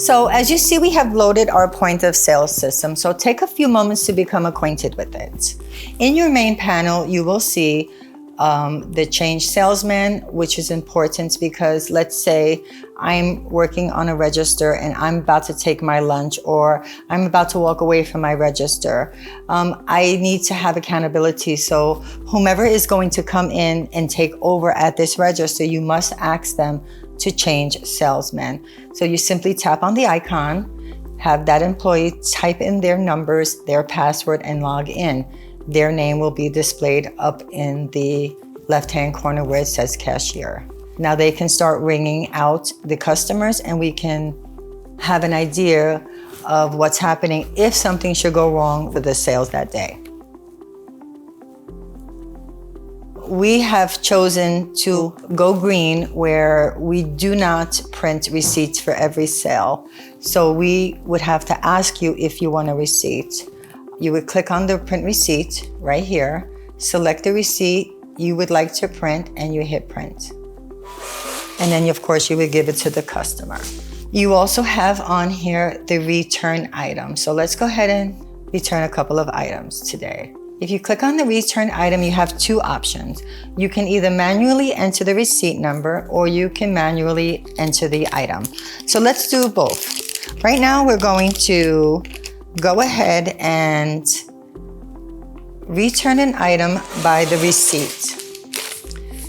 So as you see, we have loaded our point of sale system. So take a few moments to become acquainted with it. In your main panel, you will see the change salesman, which is important because let's say I'm working on a register and I'm about to take my lunch or I'm about to walk away from my register. I need to have accountability. So whomever is going to come in and take over at this register, you must ask them to change salesman. So you simply tap on the icon, have that employee type in their numbers, their password, and log in. Their name will be displayed up in the left-hand corner where it says cashier. Now they can start ringing out the customers and we can have an idea of what's happening if something should go wrong with the sales that day. We have chosen to go green where we do not print receipts for every sale. So we would have to ask you if you want a receipt. You would click on the print receipt right here, select the receipt you would like to print, and you hit print. And then of course you would give it to the customer. You also have on here the return item. So let's go ahead and return a couple of items today. If you click on the return item, you have two options. You can either manually enter the receipt number or you can manually enter the item. So let's do both. Right now we're going to go ahead and return an item by the receipt.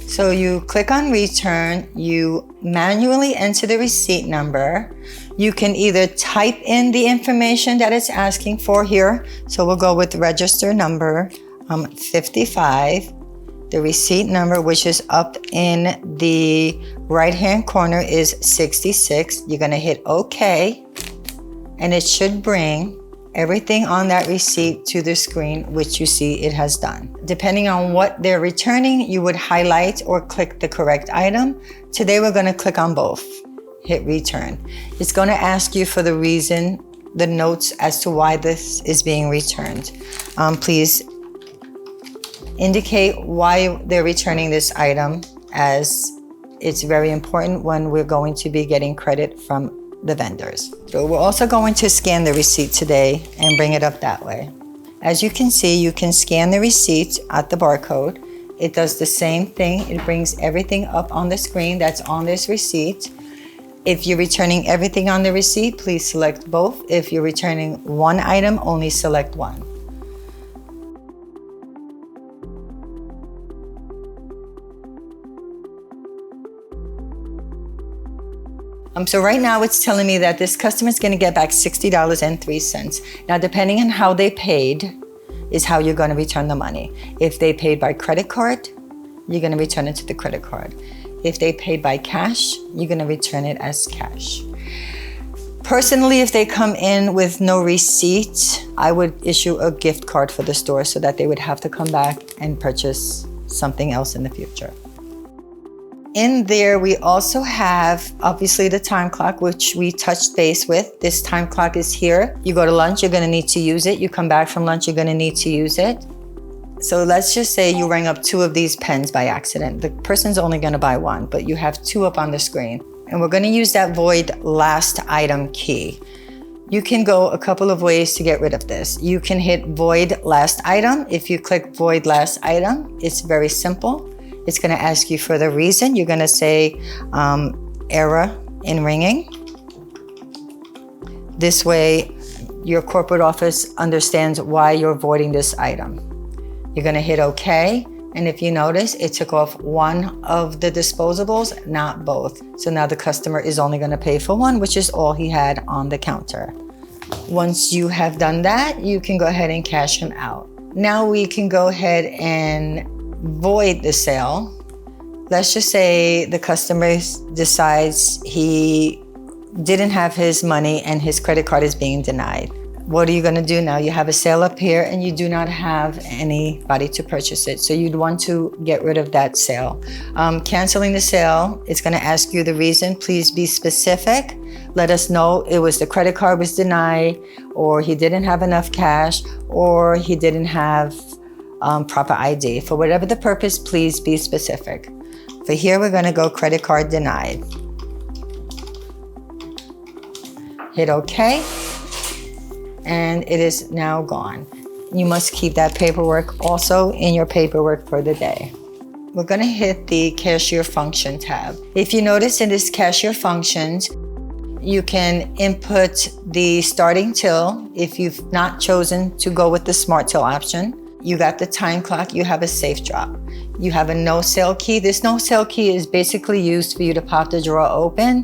So you click on return, you manually enter the receipt number. You can either type in the information that it's asking for here. So we'll go with register number 55. The receipt number, which is up in the right-hand corner, is 66. You're gonna hit OK, and it should bring everything on that receipt to the screen, which you see it has done. Depending on what they're returning, you would highlight or click the correct item. Today we're gonna click on both. Hit return. It's going to ask you for the reason, the notes as to why this is being returned. Please indicate why they're returning this item, as it's very important when we're going to be getting credit from the vendors. So we're also going to scan the receipt today and bring it up that way. As you can see, you can scan the receipt at the barcode. It does the same thing. It brings everything up on the screen that's on this receipt. If you're returning everything on the receipt, please select both. If you're returning one item, only select one. So right now it's telling me that this customer is going to get back $60.03. Now, depending on how they paid is how you're going to return the money. If they paid by credit card, you're going to return it to the credit card. If they paid by cash, you're gonna return it as cash. Personally, if they come in with no receipt, I would issue a gift card for the store so that they would have to come back and purchase something else in the future. In there, we also have, obviously, the time clock, which we touched base with. This time clock is here. You go to lunch, you're gonna need to use it. You come back from lunch, you're gonna need to use it. So let's just say you rang up 2 of these pens by accident. The person's only gonna buy 1, but you have 2 up on the screen. And we're gonna use that void last item key. You can go a couple of ways to get rid of this. You can hit void last item. If you click void last item, it's very simple. It's gonna ask you for the reason. You're gonna say error in ringing. This way, your corporate office understands why you're voiding this item. You're gonna hit OK, and if you notice, it took off 1 of the disposables, not both. So now the customer is only gonna pay for 1, which is all he had on the counter. Once you have done that, you can go ahead and cash him out. Now we can go ahead and void the sale. Let's just say the customer decides he didn't have his money and his credit card is being denied. What are you going to do now? You have a sale up here and you do not have anybody to purchase it. So you'd want to get rid of that sale. Canceling the sale, it's going to ask you the reason. Please be specific. Let us know it was the credit card was denied, or he didn't have enough cash, or he didn't have proper ID. For whatever the purpose, please be specific. For here, we're going to go credit card denied. Hit OK, and it is now gone. You must keep that paperwork also in your paperwork for the day. We're gonna hit the cashier function tab. If you notice in this cashier functions, you can input the starting till if you've not chosen to go with the smart till option. You got the time clock, you have a safe drop. You have a no sale key. This no sale key is basically used for you to pop the drawer open,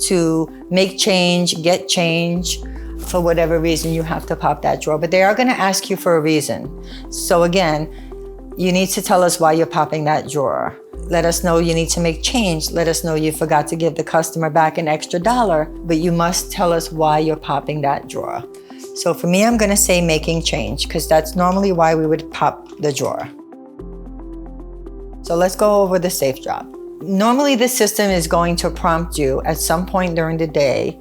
to make change, get change. For whatever reason, you have to pop that drawer, but they are gonna ask you for a reason. So again, you need to tell us why you're popping that drawer. Let us know you need to make change. Let us know you forgot to give the customer back an extra $1, but you must tell us why you're popping that drawer. So for me, I'm gonna say making change, because that's normally why we would pop the drawer. So let's go over the safe drop. Normally the system is going to prompt you at some point during the day,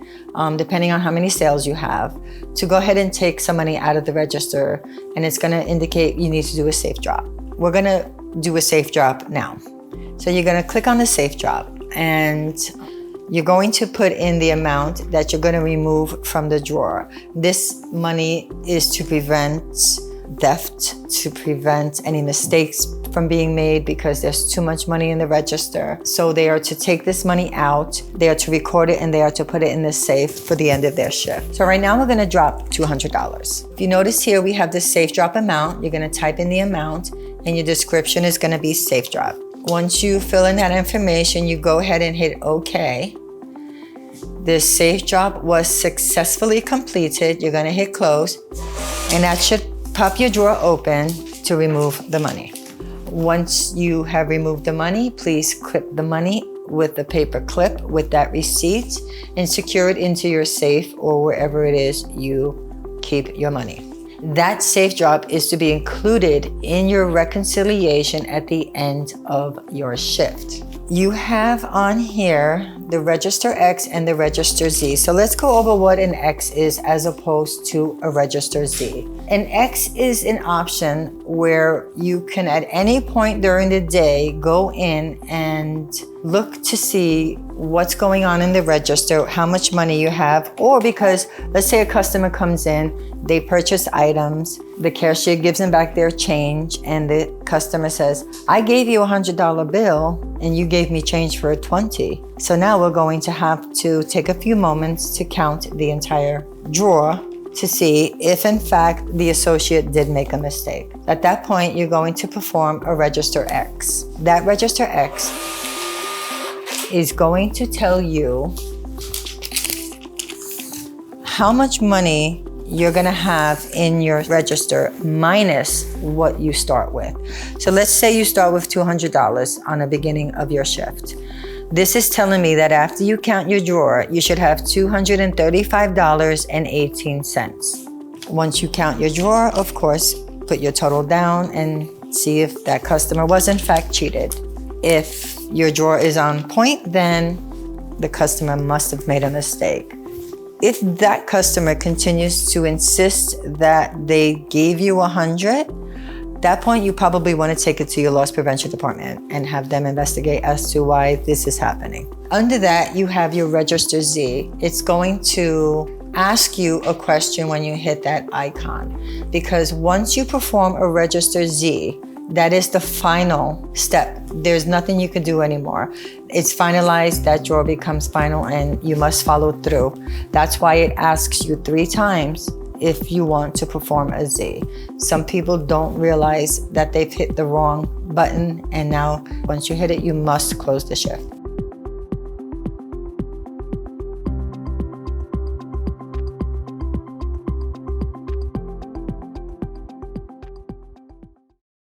depending on how many sales you have, to go ahead and take some money out of the register, and it's gonna indicate you need to do a safe drop. We're gonna do a safe drop now. So you're gonna click on the safe drop, and you're going to put in the amount that you're gonna remove from the drawer. This money is to prevent theft, to prevent any mistakes from being made because there's too much money in the register. So they are to take this money out, they are to record it, and they are to put it in the safe for the end of their shift. So right now we're gonna drop $200. If you notice here, we have the safe drop amount. You're gonna type in the amount, and your description is gonna be safe drop. Once you fill in that information, you go ahead and hit OK. This safe drop was successfully completed. You're gonna hit close, and that should pop your drawer open to remove the money. Once you have removed the money, please clip the money with the paper clip with that receipt and secure it into your safe or wherever it is you keep your money. That safe drop is to be included in your reconciliation at the end of your shift. You have on here the Register X and the Register Z. So let's go over what an X is as opposed to a Register Z. An X is an option where you can at any point during the day go in and look to see what's going on in the register, how much money you have, or because let's say a customer comes in, they purchase items, the cashier gives them back their change, and the customer says, I gave you $100 bill and you gave me change for $20. So now we're going to have to take a few moments to count the entire drawer to see if in fact the associate did make a mistake. At that point, you're going to perform a Register X. That Register X is going to tell you how much money you're gonna have in your register minus what you start with. So let's say you start with $200 on the beginning of your shift. This is telling me that after you count your drawer, you should have $235.18. Once you count your drawer, of course, put your total down and see if that customer was in fact cheated. If your drawer is on point, then the customer must have made a mistake. If that customer continues to insist that they gave you 100, at that point you probably want to take it to your loss prevention department and have them investigate as to why this is happening. Under that, you have your Register Z. It's going to ask you a question when you hit that icon, because once you perform a Register Z, that is the final step. There's nothing you can do anymore. It's finalized, that drawer becomes final, and you must follow through. That's why it asks you 3 times if you want to perform a Z. Some people don't realize that they've hit the wrong button, and now once you hit it, you must close the shift.